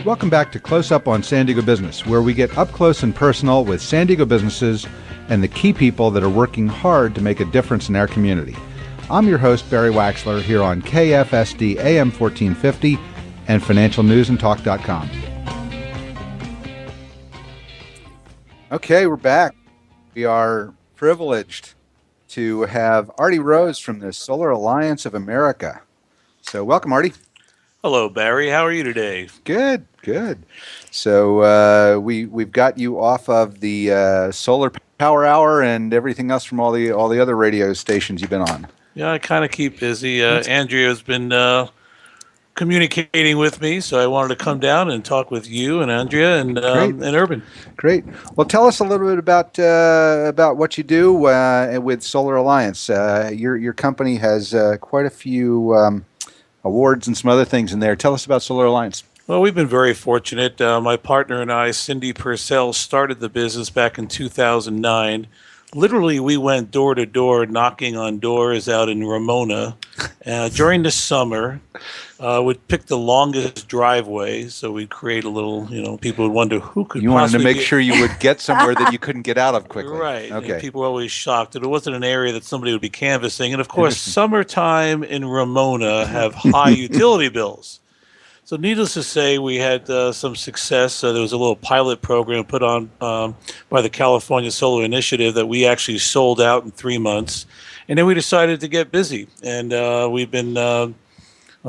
Welcome back to Close Up on San Diego Business, where we get up close and personal with San Diego businesses and the key people that are working hard to make a difference in our community. I'm your host, Barry Waxler, here on KFSD AM 1450 and financialnewsandtalk.com. Okay, we're back. We are privileged to have Artie Rose from the Solar Alliance of America. So welcome, Artie. Hello, Barry. How are you today? Good. So we've got you off of the Solar Power Hour and everything else from all the other radio stations you've been on. Yeah, I kind of keep busy. Andrea's been communicating with me, so I wanted to come down and talk with you and Andrea and Urban. Great. Well, tell us a little bit about what you do with Solar Alliance. Your company has quite a few awards and some other things in there. Tell us about Solar Alliance. Well, we've been very fortunate. My partner and I, Cindy Purcell, started the business back in 2009. Literally, we went door to door knocking on doors out in Ramona during the summer. We'd pick the longest driveway, so we'd create a little, people would wonder who could You wanted to make sure you would get somewhere that you couldn't get out of quickly. Right. Okay. And people were always shocked that it wasn't an area that somebody would be canvassing. And, of course, summertime in Ramona have high utility bills. So needless to say, we had some success. There was a little pilot program put on by the California Solar Initiative that we actually sold out in 3 months. And then we decided to get busy. And we've been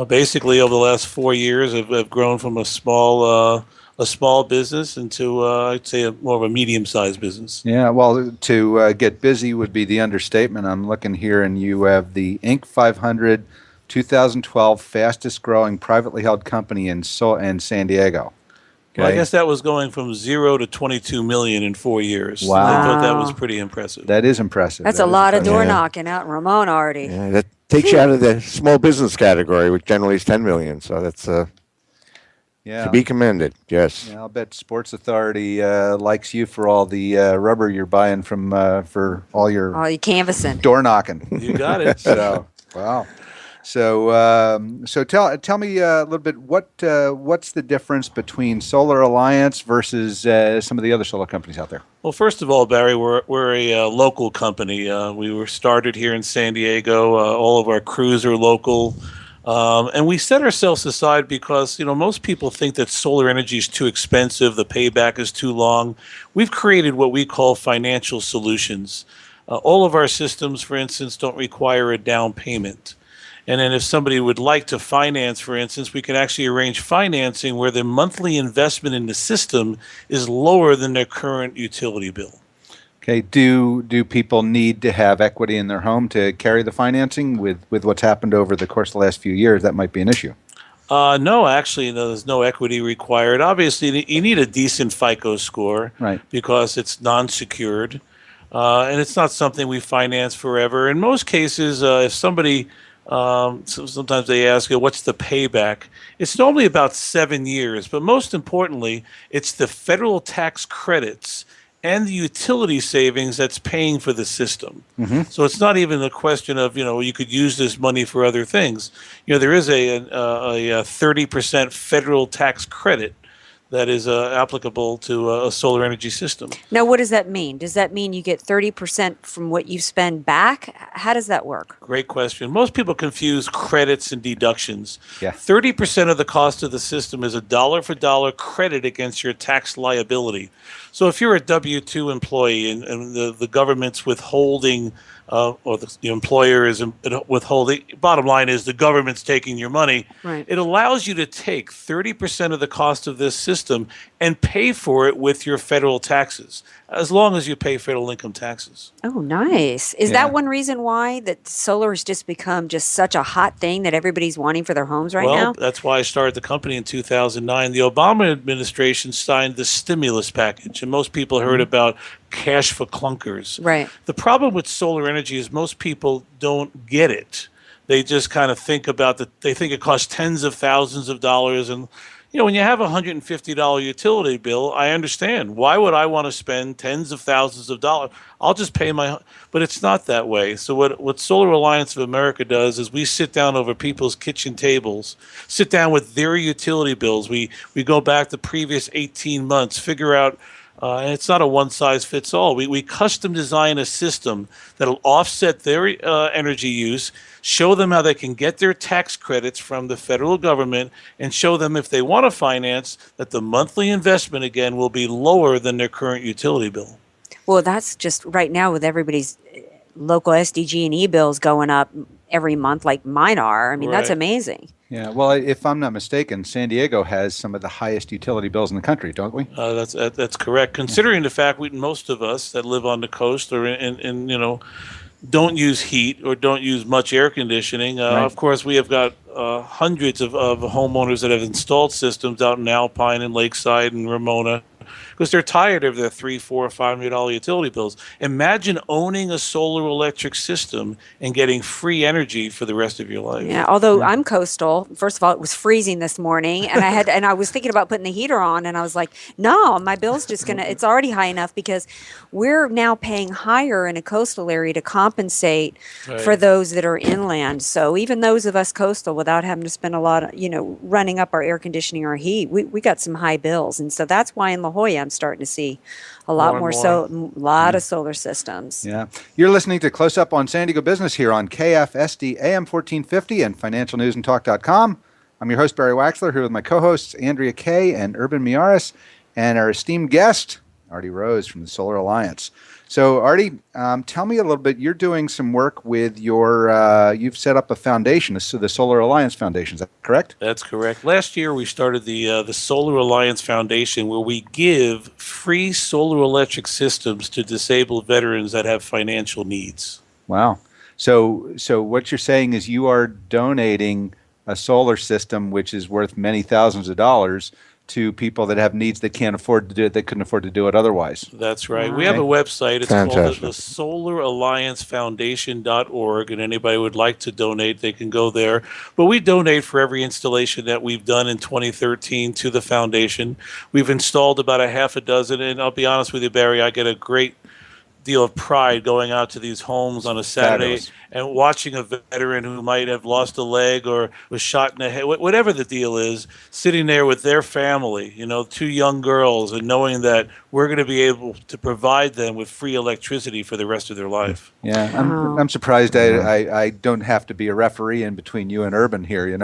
basically over the last 4 years have grown from a small business into, I'd say, more of a medium-sized business. Yeah, well, to get busy would be the understatement. I'm looking here, and you have the Inc. 500 2012 fastest growing privately held company in San Diego. Okay. Well, I guess that was going from 0 to 22 million in 4 years. Wow. I thought that was pretty impressive. That is impressive. That's a lot of door knocking out in Ramona, Artie. Yeah, that takes you out of the small business category, which generally is 10 million. So that's to be commended. Yes. Yeah, I'll bet Sports Authority likes you for all the rubber you're buying from for all your canvassing, door knocking. You got it. So wow. So tell me a little bit what's the difference between Solar Alliance versus some of the other solar companies out there? Well, first of all, Barry, we're a local company. We were started here in San Diego. All of our crews are local, and we set ourselves aside because most people think that solar energy is too expensive, the payback is too long. We've created what we call financial solutions. All of our systems, for instance, don't require a down payment. And then if somebody would like to finance, for instance, we can actually arrange financing where the monthly investment in the system is lower than their current utility bill. Okay. Do people need to have equity in their home to carry the financing? With what's happened over the course of the last few years, that might be an issue. No, actually, there's no equity required. Obviously, you need a decent FICO score, right? Because it's non-secured, and it's not something we finance forever. In most cases, if somebody so sometimes they ask, what's the payback? It's normally about 7 years, but most importantly, it's the federal tax credits and the utility savings that's paying for the system. Mm-hmm. So it's not even a question of, you could use this money for other things. There is a 30% federal tax credit that is applicable to a solar energy system. Now, what does that mean? Does that mean you get 30% from what you spend back? How does that work? Great question. Most people confuse credits and deductions. Yeah. 30% of the cost of the system is a dollar-for-dollar credit against your tax liability. So if you're a W-2 employee and the government's withholding or the employer is withholding, bottom line is the government's taking your money. Right. It allows you to take 30% of the cost of this system and pay for it with your federal taxes, as long as you pay federal income taxes. Oh, nice. Is that one reason why that solar has just become just such a hot thing that everybody's wanting for their homes now? Well, that's why I started the company in 2009. The Obama administration signed the stimulus package, and most people heard about cash for clunkers. Right. The problem with solar energy is most people don't get it. They just kind of think about they think it costs tens of thousands of dollars, and when you have a $150 utility bill, I understand. Why would I want to spend tens of thousands of dollars? I'll just pay but it's not that way. So what Solar Alliance of America does is we sit down over people's kitchen tables, sit down with their utility bills. We go back the previous 18 months, figure out, and it's not a one-size-fits-all. We custom design a system that'll offset their energy use, show them how they can get their tax credits from the federal government, and show them if they want to finance that the monthly investment, again, will be lower than their current utility bill. Well, that's just right now with everybody's local SDG&E bills going up every month like mine are. I mean, that's amazing. Yeah, well, if I'm not mistaken, San Diego has some of the highest utility bills in the country, don't we? That's correct. Considering the fact most of us that live on the coast or in don't use heat or don't use much air conditioning. Right. Of course, we have got hundreds of homeowners that have installed systems out in Alpine and Lakeside and Ramona because they're tired of their $300, $400, $500 utility bills. Imagine owning a solar electric system and getting free energy for the rest of your life. Yeah, although I'm coastal. First of all, it was freezing this morning, and I was thinking about putting the heater on, and I was like, no, my bill's just it's already high enough because we're now paying higher in a coastal area to compensate for those that are inland. So even those of us coastal, without having to spend a lot of, running up our air conditioning or heat, we got some high bills, and so that's why in La Jolla I'm starting to see a lot more of solar systems. Yeah. You're listening to Close Up on San Diego Business here on KFSD AM 1450 and financialnewsandtalk.com. I'm your host, Barry Waxler, here with my co-hosts, Andrea Kay and Urban Miaris, and our esteemed guest, Artie Rose from the Solar Alliance. So, Artie, tell me a little bit. You're doing some work with you've set up a foundation, the Solar Alliance Foundation. Is that correct? That's correct. Last year, we started the Solar Alliance Foundation, where we give free solar electric systems to disabled veterans that have financial needs. Wow. So what you're saying is you are donating a solar system which is worth many thousands of dollars to people that have needs that can't afford to do it, that couldn't afford to do it otherwise. That's right. We have a website. It's called the SolarAllianceFoundation.org, and anybody would like to donate, they can go there. But we donate for every installation that we've done in 2013 to the foundation. We've installed about a half a dozen, and I'll be honest with you, Barry, I get a great deal of pride going out to these homes on a Saturday and watching a veteran who might have lost a leg or was shot in the head, whatever the deal is, sitting there with their family, 2 young girls, and knowing that we're going to be able to provide them with free electricity for the rest of their life. Yeah, I'm surprised I don't have to be a referee in between you and Urban here,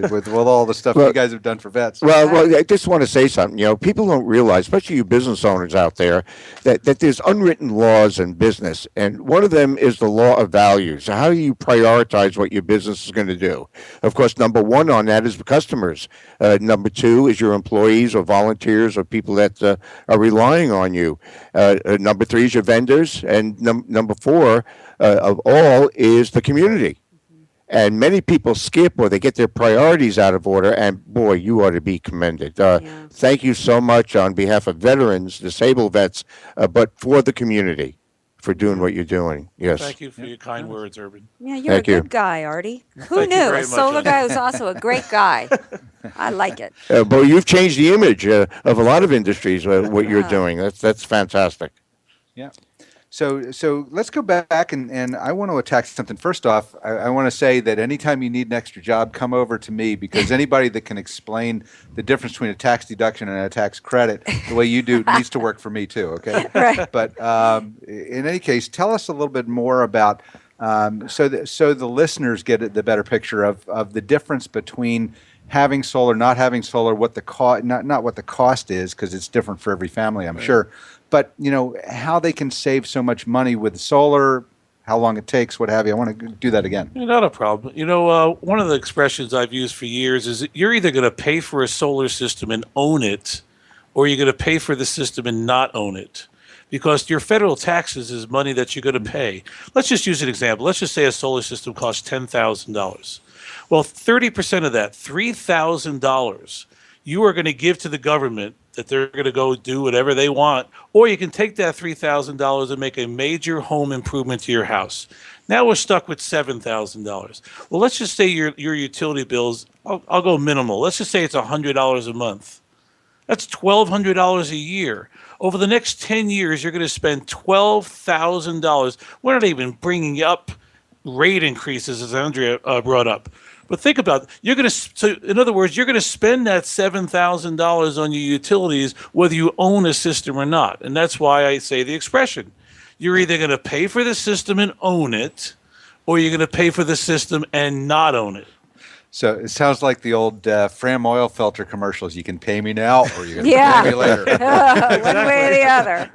with all the stuff you guys have done for vets. Well, I just want to say something. People don't realize, especially you business owners out there, that there's unwritten laws in business, and one of them is the law of values. So how do you prioritize what your business is going to do? Of course, number one on that is the customers. Number two is your employees or volunteers or people that are relying on you. Number three is your vendors, and number four of all is the community. And many people skip or they get their priorities out of order, and boy, you ought to be commended. Thank you so much on behalf of veterans, disabled vets, but for the community for doing what you're doing. Yes. Thank you for your kind words, Urban. Yeah, you're a good guy, Artie. Who knew? A solar guy was also a great guy. I like it. But you've changed the image of a lot of industries, what you're doing. That's fantastic. Yeah. So let's go back and I want to attack something. First off, I want to say that anytime you need an extra job, come over to me, because anybody that can explain the difference between a tax deduction and a tax credit the way you do needs to work for me too, okay? Right. But in any case, tell us a little bit more about, so the listeners get the better picture of the difference between having solar, not having solar, what the cost, not what the cost is, because it's different for every family, I'm sure. But, how they can save so much money with solar, how long it takes, what have you. I want to do that again. Not a problem. One of the expressions I've used for years is that you're either going to pay for a solar system and own it, or you're going to pay for the system and not own it. Because your federal taxes is money that you're going to pay. Let's just use an example. Let's just say a solar system costs $10,000. Well, 30% of that, $3,000, you are going to give to the government that they're going to go do whatever they want, or you can take that $3,000 and make a major home improvement to your house. Now we're stuck with $7,000. Well, let's just say your utility bills, I'll go minimal. Let's just say it's $100 a month. That's $1,200 a year. Over the next 10 years, you're going to spend $12,000. We're not even bringing up rate increases, as Andrea brought up. But think about it. So in other words, you're going to spend that $7,000 on your utilities, whether you own a system or not. And that's why I say the expression. You're either going to pay for the system and own it, or you're going to pay for the system and not own it. So it sounds like the old Fram oil filter commercials. You can pay me now, or you're going to pay me later. One way or the other.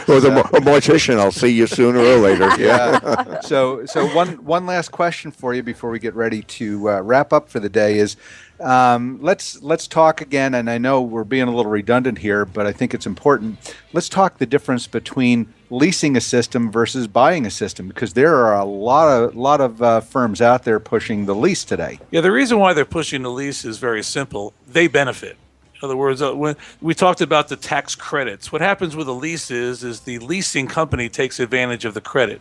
Or a mortician, I'll see you sooner or later. Yeah. So one last question for you before we get ready to wrap up for the day is, let's talk again. And I know we're being a little redundant here, but I think it's important. Let's talk the difference between leasing a system versus buying a system, because there are a lot of firms out there pushing the lease today. Yeah, the reason why they're pushing the lease is very simple. They benefit. In other words, when we talked about the tax credits, what happens with a lease is the leasing company takes advantage of the credit.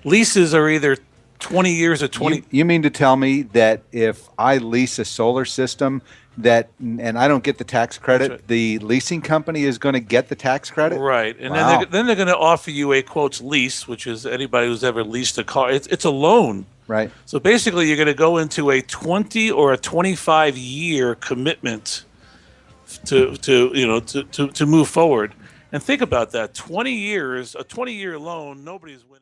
Leases are either 20 years or 20. You mean to tell me that if I lease a solar system and I don't get the tax credit, right, the leasing company is going to get the tax credit? Right. And wow. then they're going to offer you a, quotes, lease, which is anybody who's ever leased a car. It's a loan. Right. So basically you're going to go into a 20 or a 25-year commitment to move forward. And think about that. 20 years, a 20-year loan, nobody's winning.